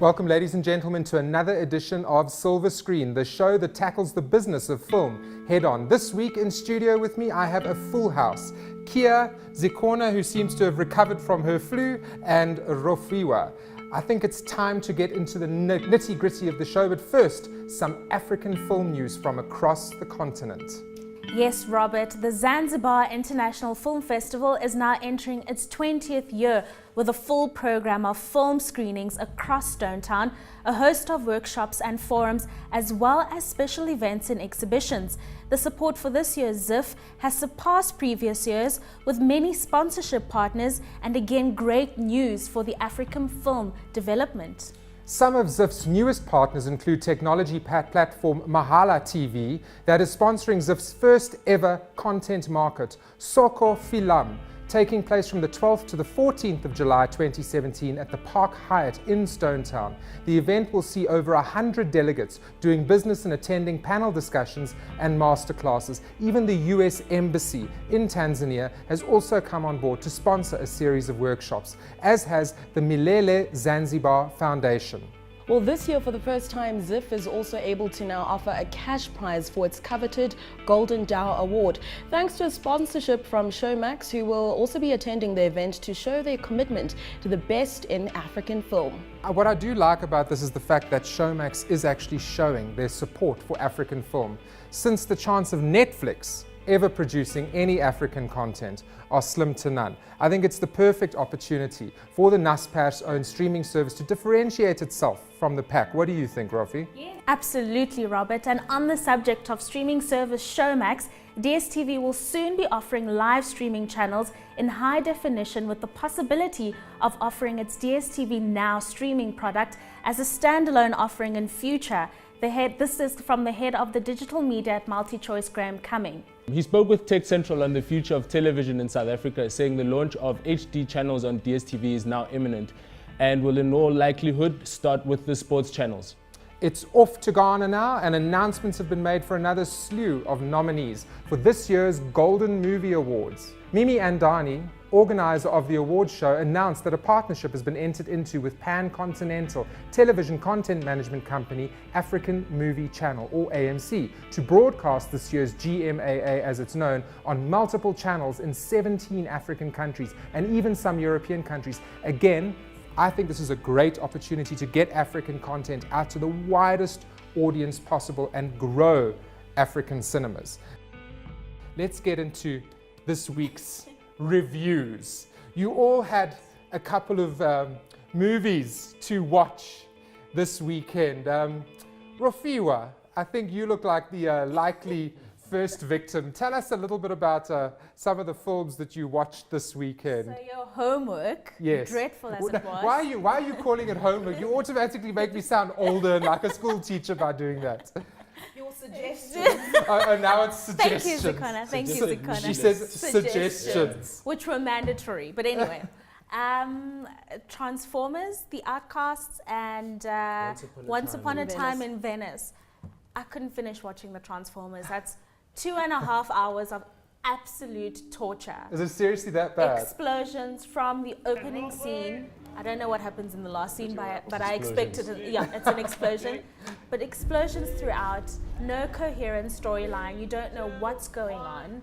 Welcome, ladies and gentlemen, to another edition of Silver Screen, the show that tackles the business of film head on. This week in studio with me, I have a full house. Kia, Zikona, who seems to have recovered from her flu, and Rofiwa. I think it's time to get into the nitty-gritty of the show, but first, some African film news from across the continent. Yes, Robert, the Zanzibar International Film Festival is now entering its 20th year with a full program of film screenings across Stone Town, a host of workshops and forums, as well as special events and exhibitions. The support for this year's ZIF has surpassed previous years with many sponsorship partners and again great news for the African film development. Some of ZIF's newest partners include technology platform Mahala TV that is sponsoring ZIF's first ever content market, Soko Filam, taking place from the 12th to the 14th of July 2017 at the Park Hyatt in Stone Town. The event will see over 100 delegates doing business and attending panel discussions and masterclasses. Even the US Embassy in Tanzania has also come on board to sponsor a series of workshops, as has the Milele Zanzibar Foundation. Well, this year, for the first time, ZIF is also able to now offer a cash prize for its coveted Golden Dow Award, thanks to a sponsorship from Showmax, who will also be attending the event to show their commitment to the best in African film. What I do like about this is the fact that Showmax is actually showing their support for African film, since the chance of Netflix ever producing any African content are slim to none. I think it's the perfect opportunity for the Naspers own streaming service to differentiate itself from the pack. What do you think, Rafi? Yeah. Absolutely, Robert. And on the subject of streaming service Showmax, DStv will soon be offering live streaming channels in high definition, with the possibility of offering its DStv Now streaming product as a standalone offering in future. This is from the head of the digital media at MultiChoice, Graham Cumming. He spoke with Tech Central on the future of television in South Africa, saying the launch of HD channels on DStv is now imminent and will in all likelihood start with the sports channels. It's off to Ghana now, and announcements have been made for another slew of nominees for this year's Golden Movie Awards. Mimi Andani, organizer of the awards show, announced that a partnership has been entered into with pan-continental television content management company African Movie Channel, or AMC, to broadcast this year's GMAA, as it's known, on multiple channels in 17 African countries and even some European countries. Again, I think this is a great opportunity to get African content out to the widest audience possible and grow African cinemas. Let's get into this week's reviews. You all had a couple of movies to watch this weekend. Rofiwa, I think you look like the likely first victim. Tell us a little bit about some of the films that you watched this weekend. So your homework, yes, dreadful as it was. Why are you calling it homework? You automatically make me sound older and like a school teacher by doing that. Your suggestions. Oh, now it's suggestions. Thank you, Zikona. Thank you, Zikona. She says suggestions. Which were mandatory, but anyway. Transformers, The Outcasts, and Once Upon a Time in Venice. I couldn't finish watching the Transformers. That's 2.5 hours of absolute torture. Is it seriously that bad? Explosions from the opening scene. I don't know what happens in the last scene, but I expected it. Yeah, it's an explosion. But explosions throughout, no coherent storyline. You don't know what's going on.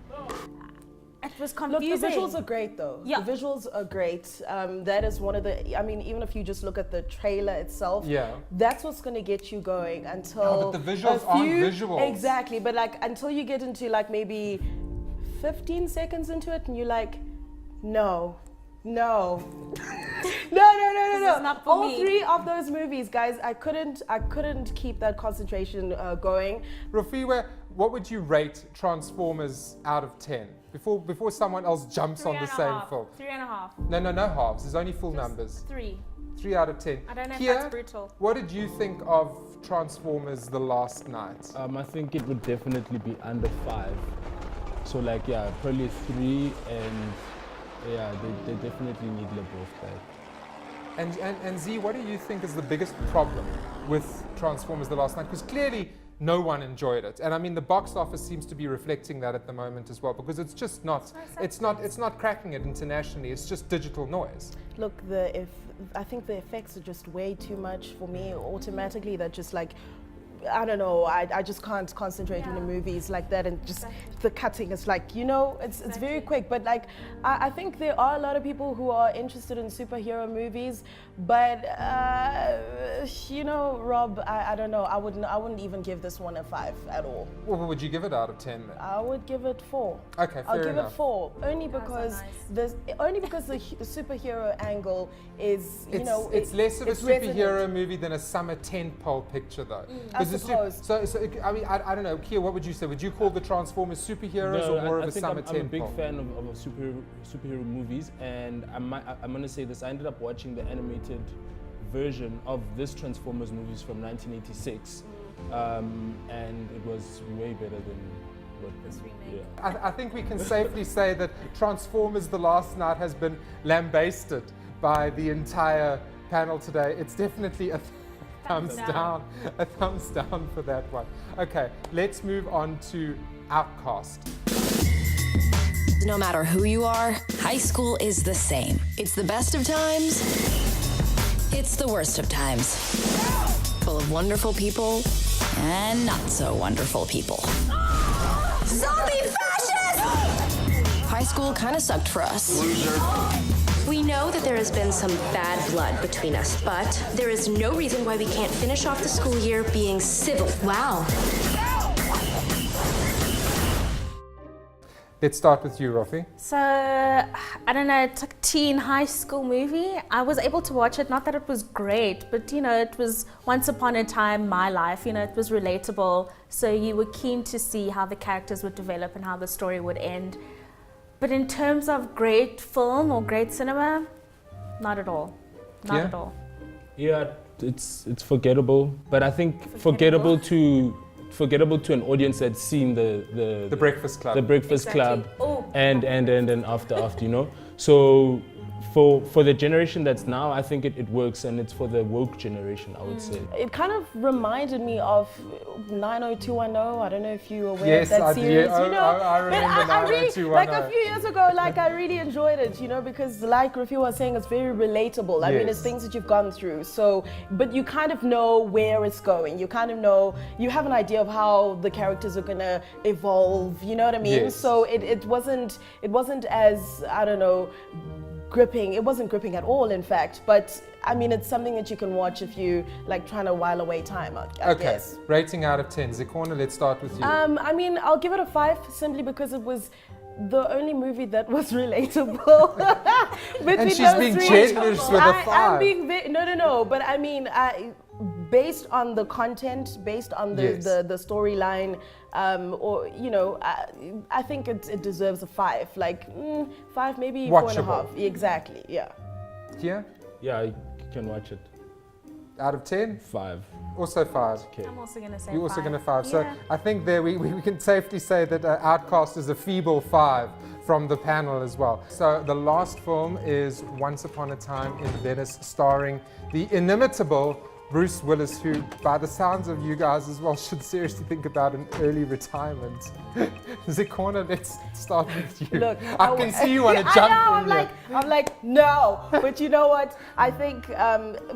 It was confusing. Look, the visuals are great though. Yeah. The visuals are great. That is one of the, I mean, even if you just look at the trailer itself, yeah, that's what's going to get you going until... No, but the visuals aren't visuals. Exactly, but like until you get into like maybe 15 seconds into it and you're like, no. No. No. All me. 3 of those movies, guys, I couldn't keep that concentration going. Rafiwa, what would you rate Transformers out of 10? Before someone else jumps on the same film. 3.5. No halves. There's only full numbers. 3. 3 out of 10. I don't know Kia, if that's brutal. What did you think of Transformers The Last Night? I think it would definitely be under 5. So like, yeah, probably 3, and yeah, they definitely need both back. And Z, what do you think is the biggest problem with Transformers The Last Night? Because clearly no one enjoyed it, and I mean the box office seems to be reflecting that at the moment as well, because it's just not, it's not cracking it internationally. It's just digital noise. Look, if I think the effects are just way too much for me automatically. That just like, I don't know, I just can't concentrate when a movie is like that, and just the cutting is like, you know, it's very quick. But like, I think there are a lot of people who are interested in superhero movies, but you know, Rob, I don't know, I wouldn't even give this one a 5 at all. Well, what would you give it out of 10 then? I would give it 4. Okay, I'll fair give enough. it 4, only because the superhero angle is, you know, it's less of a it's superhero resonant. movie than a summer tentpole picture, though. I suppose. So I mean, I don't know, Kia, what would you say? Would you call the Transformers superheroes or more of a summer I'm a big tentpole? fan of superhero movies, and I'm going to say this. I ended up watching the animated version of this Transformers movies from 1986, and it was way better than what this remake. Yeah. I think we can safely say that Transformers The Last Night has been lambasted by the entire panel today. It's definitely a thumbs down. A thumbs down for that one. Okay, let's move on to Outcast. No matter who you are, high school is the same. It's the best of times. It's the worst of times. Full of wonderful people and not so wonderful people. Zombie fascists! High school kind of sucked for us. Loser. We know that there has been some bad blood between us, but there is no reason why we can't finish off the school year being civil. Wow. Let's start with you, Rafi. So, I don't know, it's like a teen high school movie. I was able to watch it, not that it was great, but you know, it was once upon a time my life, you know, it was relatable. So you were keen to see how the characters would develop and how the story would end. But in terms of great film or great cinema, not at all. Not at all. Yeah, it's forgettable, but I think forgettable to an audience that's seen the Breakfast Club. The Breakfast Club, Oh. and after, you know. So for the generation that's now, I think it works, and it's for the woke generation, I would say. It kind of reminded me of 90210. I don't know if you're aware Yes, of that I series. do. You know, I remember I really, 90210. like a few years ago, like I really enjoyed it, you know, because like Rafi was saying, it's very relatable. I mean, it's Yes. things that you've gone through. So, but you kind of know where it's going. You kind of know, you have an idea of how the characters are gonna evolve. You know what I mean? Yes. So it wasn't as, I don't know, gripping. It wasn't gripping at all, in fact, but I mean, it's something that you can watch if you like trying to while away time, I Okay, guess. rating out of 10. Zikona, let's start with you. I mean, I'll give it a 5 simply because it was the only movie that was relatable. And she's being generous with a 5. I'm being no, but I mean, based on the content, based on the Yes. the storyline, or you know, I think it deserves a 5. Like 5, maybe 4.5. Watchable. Exactly, yeah. Kia, Yeah, you can watch it. out of 10? 5. Also 5. Okay. I'm also going to say You're also 5. going to 5. So Yeah. I think there we can safely say that Outcast is a feeble 5 from the panel as well. So the last film is Once Upon a Time in Venice, starring the inimitable Bruce Willis, who, by the sounds of you guys as well, should seriously think about an early retirement. Zikona, let's start with you. Look, I can see you want to jump I in know, here. I'm like, no. But you know what? I think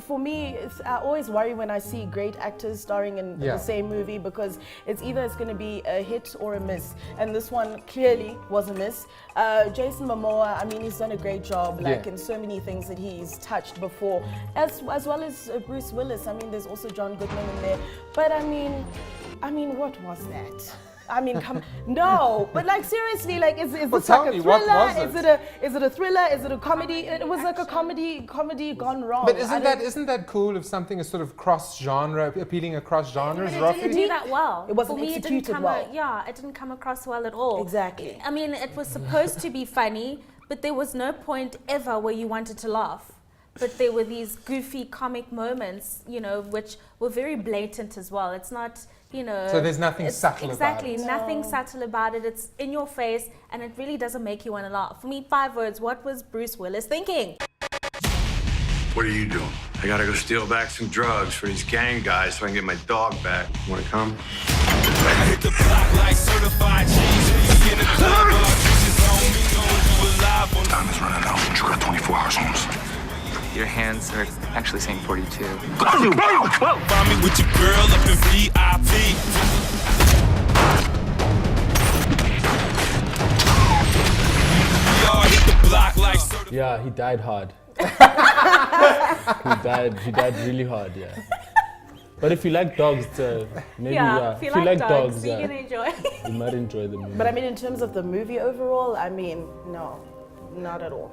for me, I always worry when I see great actors starring in Yeah. the same movie, because it's going to be a hit or a miss. And this one clearly was a miss. Jason Momoa, I mean, he's done a great job, like Yeah. in so many things that he's touched before, as well as Bruce Willis. I mean, there's also John Goodman in there. But I mean, what was that? I mean, no, but like seriously, like is this tell like a me, what thriller? was Is it a thriller? Is it a comedy? It was like a comedy gone wrong. But I don't- isn't that cool if something is sort of cross-genre, appealing across genres, But it didn't Rafi? do that well. It wasn't For me, executed it didn't well. it didn't come across well at all. Exactly. I mean, it was supposed to be funny, but there was no point ever where you wanted to laugh. But there were these goofy comic moments, you know, which were very blatant as well. It's not, you know... So there's nothing subtle about exactly, it. nothing subtle about it. It's in your face, and it really doesn't make you want to laugh. For me, 5 words, what was Bruce Willis thinking? What are you doing? I gotta go steal back some drugs for these gang guys so I can get my dog back. Wanna come? I hit the block like certified cheese. In the club, bitches on me, know you alive. Time is running out. You got 24 hours, Holmes. Your hands They're actually saying 42. Find me with your girl up in VIP. We all hit the block like Yeah, he died hard. he died really hard, yeah. But if you like dogs, maybe if you like dogs, you yeah, can enjoy. you might enjoy the movie. But I mean, in terms of the movie overall, I mean, no, not at all.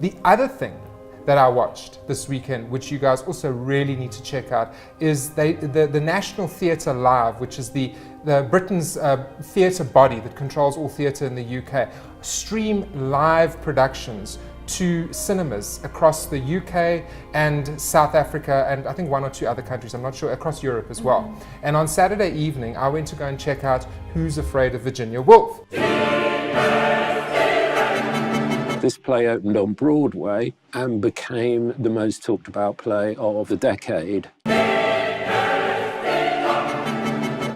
The other thing that I watched this weekend, which you guys also really need to check out, is the National Theatre Live, which is the Britain's theatre body that controls all theatre in the UK, stream live productions to cinemas across the UK and South Africa and I think one or two other countries, I'm not sure, across Europe as well. And on Saturday evening, I went to go and check out Who's Afraid of Virginia Woolf. This play opened on Broadway and became the most talked about play of the decade.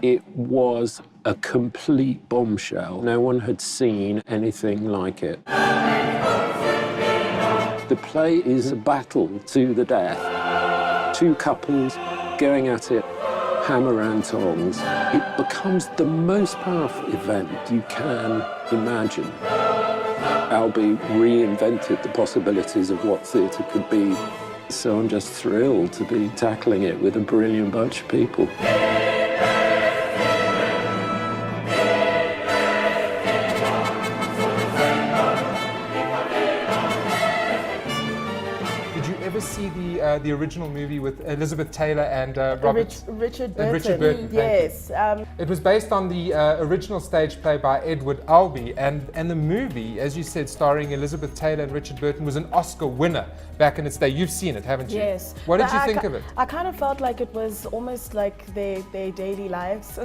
It was a complete bombshell. No one had seen anything like it. The play is a battle to the death. Two couples going at it, hammer and tongs. It becomes the most powerful event you can imagine. Albee reinvented the possibilities of what theatre could be. So I'm just thrilled to be tackling it with a brilliant bunch of people. See the original movie with Elizabeth Taylor and Richard Burton. Yes. It was based on the original stage play by Edward Albee, and the movie, as you said, starring Elizabeth Taylor and Richard Burton, was an Oscar winner back in its day. You've seen it, haven't you? Yes. What did you think of it? I kind of felt like it was almost like their daily lives.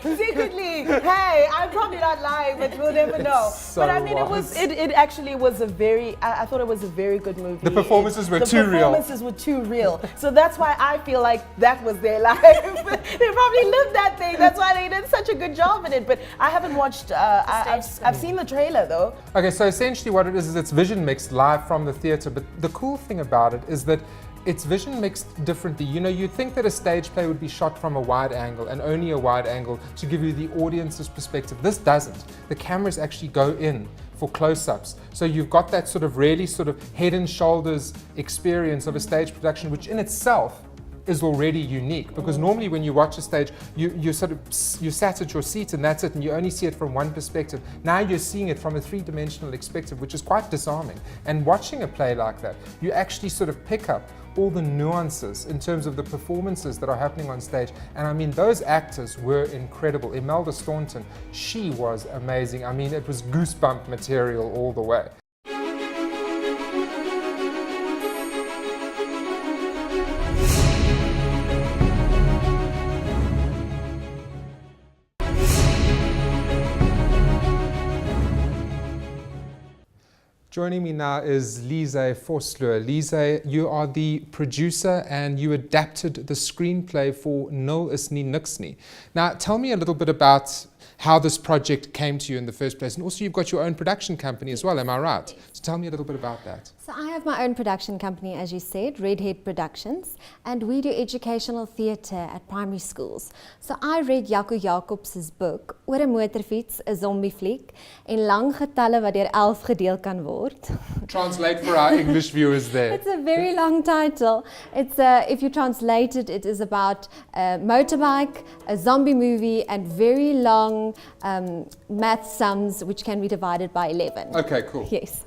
Secretly, hey, I'm probably not lying, but we'll never know. So but I mean, it actually was a very, I thought it was a very good movie. The performances were too real. The performances were too real. So that's why I feel like that was their life. They probably lived that thing. That's why they did such a good job in it. But I haven't watched, I've seen the trailer though. Okay, so essentially what it is it's vision mixed live from the theatre. But the cool thing about it is that it's vision mixed differently. You know, you'd think that a stage play would be shot from a wide angle and only a wide angle to give you the audience's perspective. This doesn't. The cameras actually go in for close-ups. So you've got that sort of really sort of head and shoulders experience of a stage production, which in itself is already unique, because normally when you watch a stage, you sat at your seat and that's it, and you only see it from one perspective. Now you're seeing it from a three-dimensional perspective, which is quite disarming. And watching a play like that, you actually sort of pick up all the nuances in terms of the performances that are happening on stage. And I mean, those actors were incredible. Imelda Staunton, she was amazing. I mean, it was goosebump material all the way. Joining me now is Lise Vosloo. Lise, you are the producer and you adapted the screenplay for Nie Nuks Nie. Now, tell me a little bit about how this project came to you in the first place. And also you've got your own production company as well, am I right? So tell me a little bit about that. So I have my own production company, as you said, Redhead Productions, and we do educational theatre at primary schools. So I read Jaco Jacobs' book, Oor 'n Motorfiets, 'n Zombie Fliek, en lang getalle wat deur 11 gedeel kan word. Translate for our English viewers there. It's a very long title. It's if you translate it, it is about a motorbike, a zombie movie, and very long math sums which can be divided by 11. Okay, cool. Yes.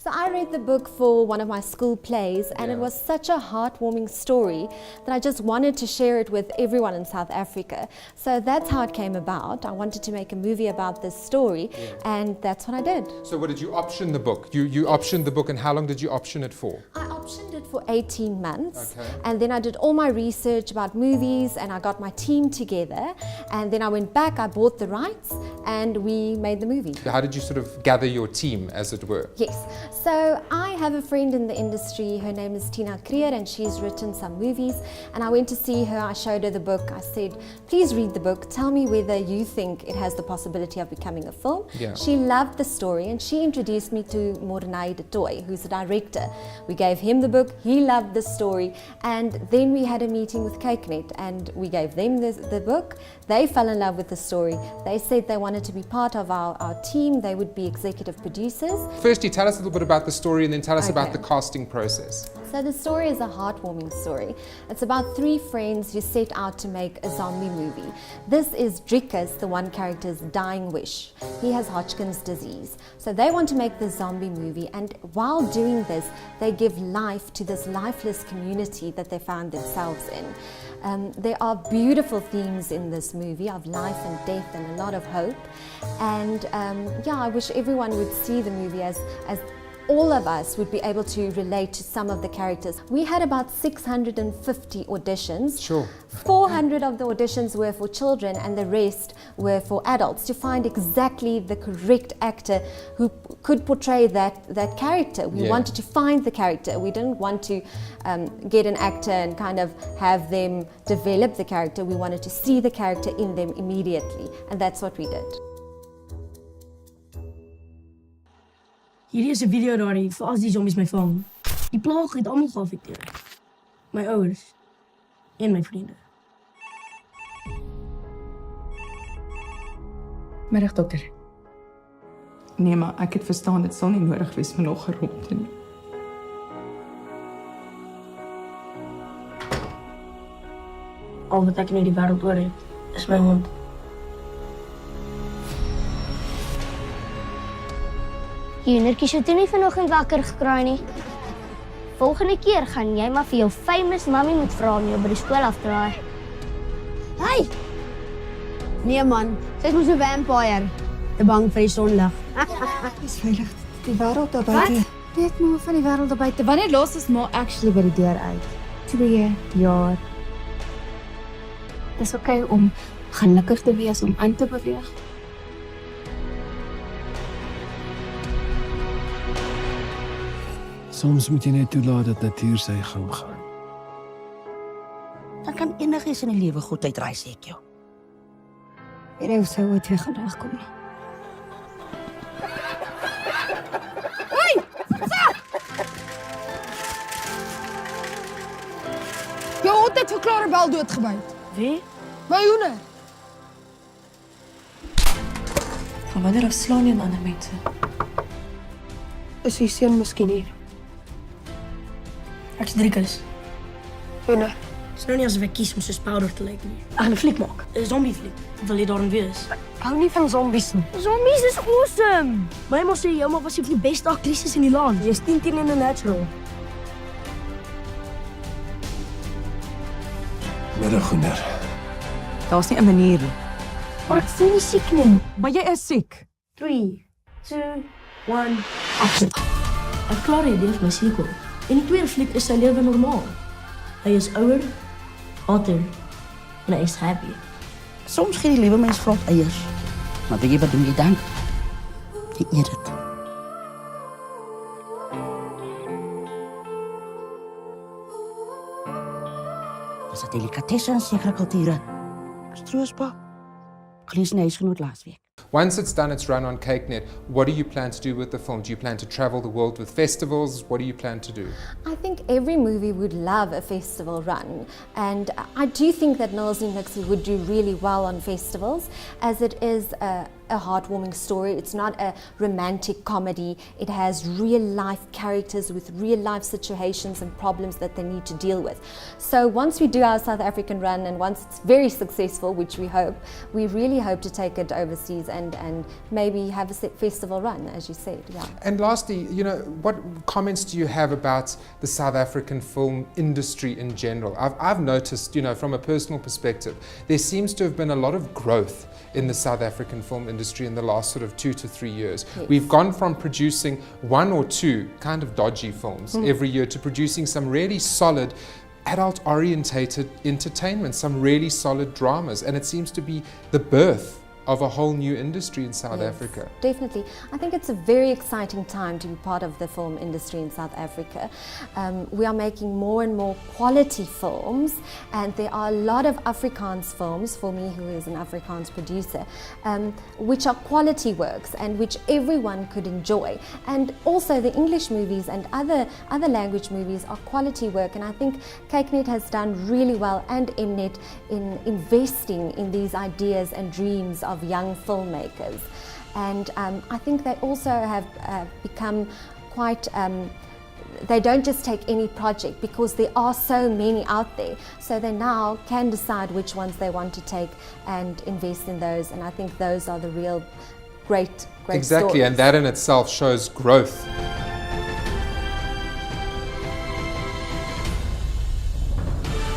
So I read the book for one of my school plays, and it was such a heartwarming story that I just wanted to share it with everyone in South Africa. So that's how it came about. I wanted to make a movie about this story, and that's what I did. So what did you option the book? You optioned the book, and how long did you option it for? I optioned it for 18 months, okay. And then I did all my research about movies, and I got my team together, and then I went back, I bought the rights, and we made the movie. How did you sort of gather your team, as it were? Yes, so I have a friend in the industry, her name is Tina Creer, and she's written some movies, and I went to see her, I showed her the book, I said, please read the book, tell me whether you think it has the possibility of becoming a film. Yeah. She loved the story, and she introduced me to Mordenay de Toy, who's the director. We gave him the book, he loved the story, and then we had a meeting with CakeNet, and we gave them the book. They fell in love with the story. They said they wanted to be part of our team, they would be executive producers. Firstly, tell us a little bit about the story and then tell us Okay. about the casting process. So the story is a heartwarming story. It's about 3 friends who set out to make a zombie movie. This is Driekus, the one character's dying wish. He has Hodgkin's disease. So they want to make this zombie movie, and while doing this, they give life to this lifeless community that they found themselves in. There are beautiful themes in this movie of life and death and a lot of hope. And I wish everyone would see the movie as all of us would be able to relate to some of the characters. We had about 650 auditions. Sure. 400 of the auditions were for children and the rest were for adults, to find exactly the correct actor who could portray that character. We wanted to find the character. We didn't want to get an actor and kind of have them develop the character. We wanted to see the character in them immediately, and that's what we did. Hierdie is 'n video daarin vir as die zombies my vang. Die plaag het almal geaffekteer. My ouers en my vriende. Middag dokter. Nee, maar ek het verstaan dit sal nie nodig wees vir nog 'n ronde nie. Al wat ek in hierdie wêreld oor het, is my hond. Juniortjie het nie vanoggend wakker gekraai nie. Volgende keer gaan jy maar vir jou famous mammy moet vra om jou by die skool af te laai. Hey! Nee man, sy is mos 'n vampire. Te bang vir die sonlig. Dis veilig. Die wêreld daar buite. Wat? Weet maar van die wêreld daar buite. Wanneer los is ma actually by die deur uit? 2 jaar. Dis okay om gelukkig te wees, om aan te beweeg. Soms moet jy net toelaat dat natuur sy gang gaan. Dan kan enigiets in die lewe goed uitraai, sê ek jou. Jy het sou ooit weer vandag kom. Hoi! Jou hond het vir Clarabel doodgebyt. Wie? My hoender. Van wanneer af slaan jy ander mense? Is die seun miskien hier? Ek's Driekus. Hoender. Dis nou nie asof ek kies om so Powder te lyk nie. Ek gaan 'n fliek maak. 'n Zombie fliek. Wil jy daarin wees? Hou nie van zombies nie. Zombies is awesome. My ma sê jou ma was een van die beste aktrises in die land. Jy's 10 in 'n natural. Middag, hoender. Daar's nie 'n manier nie. Maar ek voel nie siek nie. Maar jy is siek. 3, 2, 1, action. Ek klaar die idee vir my sequel. In die tweede fliek is sy lewe normaal. Hy is ouer, hotter en hy is happy. Soms gee die lewe mens vrot eiers. Maar weet jy wat doen jy dan? Jy eet dit. Dis 'n delikatesse in sekere kulture. Stroosbak. Gelees in 'n huisgenoot laasweek. Once it's done its run on CakeNet, what do you plan to do with the film? Do you plan to travel the world with festivals? What do you plan to do? I think every movie would love a festival run, and I do think that Nie Nuks Nie would do really well on festivals, as it is a heartwarming story. It's not a romantic comedy. It has real life characters with real life situations and problems that they need to deal with. So once we do our South African run, and once it's very successful, which we hope, we really hope to take it overseas and maybe have a festival run, as you said. Yeah. And lastly, you know, what comments do you have about the South African film industry in general? I've noticed, you know, from a personal perspective, there seems to have been a lot of growth in the South African film industry in the last sort of 2 to 3 years. Yes. We've gone from producing 1 or 2 kind of dodgy films every year to producing some really solid adult-orientated entertainment, some really solid dramas, and it seems to be the birth of a whole new industry in South Africa. Definitely. I think it's a very exciting time to be part of the film industry in South Africa. We are making more and more quality films, and there are a lot of Afrikaans films, for me who is an Afrikaans producer, which are quality works and which everyone could enjoy. And also the English movies and other language movies are quality work, and I think KykNet has done really well, and Mnet, in investing in these ideas and dreams of young filmmakers. And I think they also have become quite, they don't just take any project because there are so many out there. So they now can decide which ones they want to take and invest in those. And I think those are the real great Exactly, stories. and that in itself shows growth.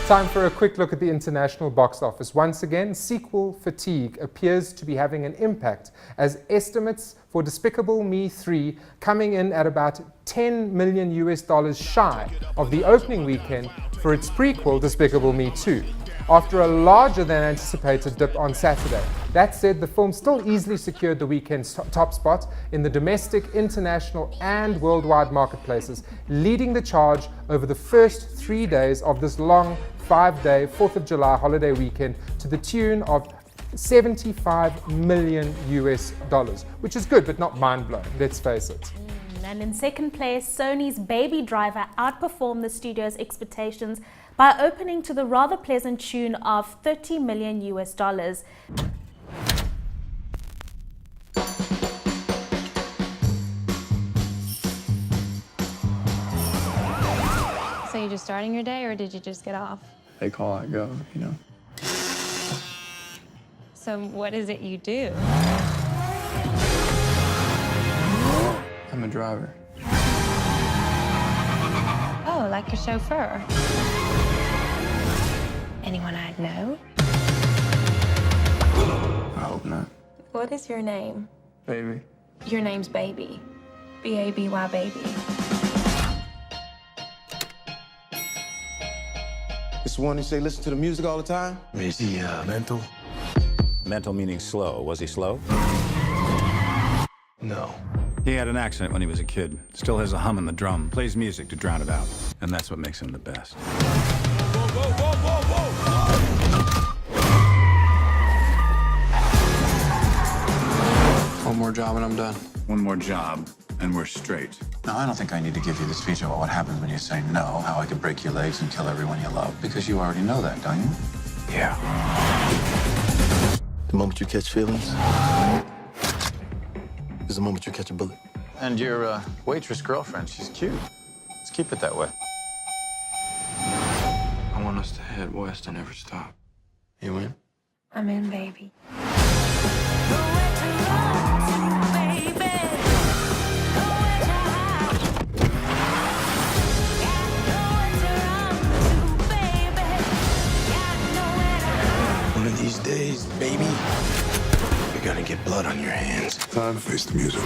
Time for a quick look at the international box office. Once again, sequel fatigue appears to be having an impact, as estimates for Despicable Me 3 coming in at about $10 million shy of the opening weekend for its prequel, Despicable Me 2, after a larger than anticipated dip on Saturday. That said, the film still easily secured the weekend's top spot in the domestic, international and worldwide marketplaces, leading the charge over the first 3 days of this long 5-day 4th of July holiday weekend to the tune of $75 million, which is good but not mind-blowing, let's face it. And in second place, Sony's Baby Driver outperformed the studio's expectations by opening to the rather pleasant tune of $30 million. So you're just starting your day, or did you just get off? They call, I go, you know. So what is it you do? I'm a driver. Oh, like a chauffeur. Anyone I'd know? I hope not. What is your name? Baby. Your name's Baby. B-A-B-Y, Baby. This one who say listen to the music all the time? Is he mental? Mental meaning slow. Was he slow? No. He had an accident when he was a kid. Still has a hum in the drum. Plays music to drown it out. And that's what makes him the best. One more job and I'm done. One more job, and we're straight. No, I don't think I need to give you the speech about what happens when you say no, how I could break your legs and kill everyone you love, because you already know that, don't you? Yeah. The moment you catch feelings is the moment you catch a bullet. And your waitress girlfriend, she's cute. Let's keep it that way. I want us to head west and never stop. You in? I'm in, baby. One of these days, baby, you're gonna get blood on your hands. Time to face the music.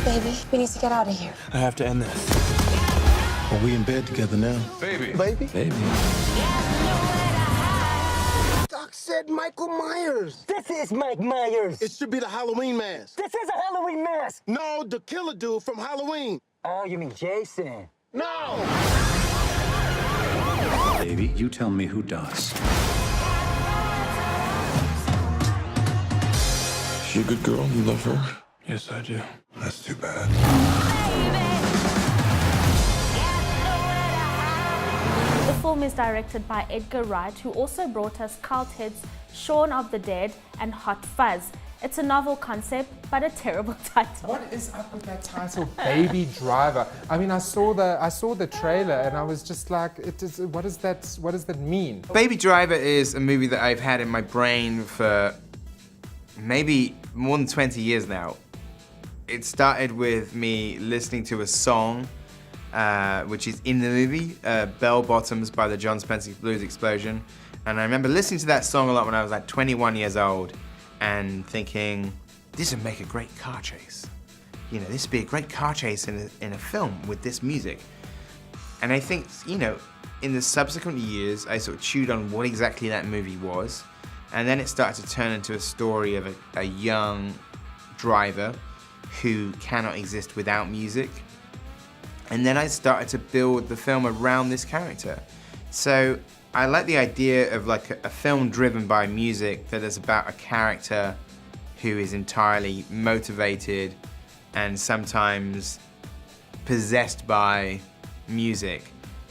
Baby, we need to get out of here. I have to end this. Are we in bed together now? Baby. Baby? Baby. Doc said Michael Myers. This is Mike Myers. It should be the Halloween mask. This is a Halloween mask. No, the killer dude from Halloween. Oh, you mean Jason? No! Baby, you tell me who does. She a good girl? You love her? Yes, I do. That's too bad. The film is directed by Edgar Wright, who also brought us cult hits Shaun of the Dead and Hot Fuzz. It's a novel concept, but a terrible title. What is up with that title, Baby Driver? I mean, I saw the trailer and I was just like, what does that mean? Baby Driver is a movie that I've had in my brain for maybe more than 20 years now. It started with me listening to a song, which is in the movie, Bell Bottoms by the John Spencer Blues Explosion. And I remember listening to that song a lot when I was like 21 years old and thinking, this would make a great car chase. You know, this would be a great car chase in a film with this music. And I think, you know, in the subsequent years, I sort of chewed on what exactly that movie was. And then it started to turn into a story of a young driver who cannot exist without music. And then I started to build the film around this character. So I like the idea of like a film driven by music that is about a character who is entirely motivated and sometimes possessed by music.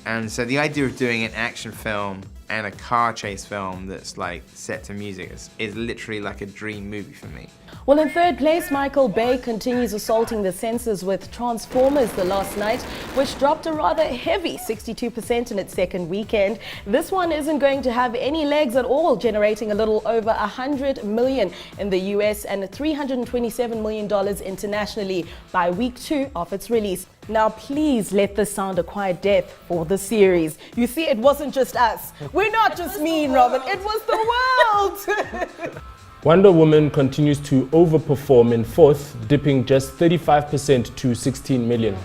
And so the idea of doing an action film and a car chase film that's like set to music is literally like a dream movie for me. Well, in third place, Michael Bay continues assaulting the censors with Transformers: The Last Night, which dropped a rather heavy 62% in its second weekend. This one isn't going to have any legs at all, generating a little over $100 million in the US and $327 million internationally by week 2 of its release. Now, please let this sound a quiet death for the series. You see, it wasn't just us. We're not just mean, Robin. It was the world. Wonder Woman continues to overperform in fourth, dipping just 35% to 16 million.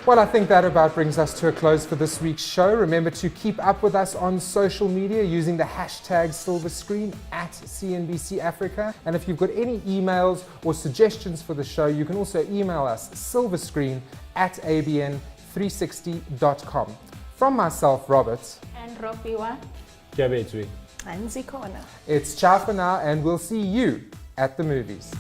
Well, I think that about brings us to a close for this week's show. Remember to keep up with us on social media using the hashtag SilverScreen at CNBC Africa. And if you've got any emails or suggestions for the show, you can also email us silverscreen@abn360.com. From myself, Robert. And Ropiwa. And Zikona. It's ciao for now, and we'll see you at the movies.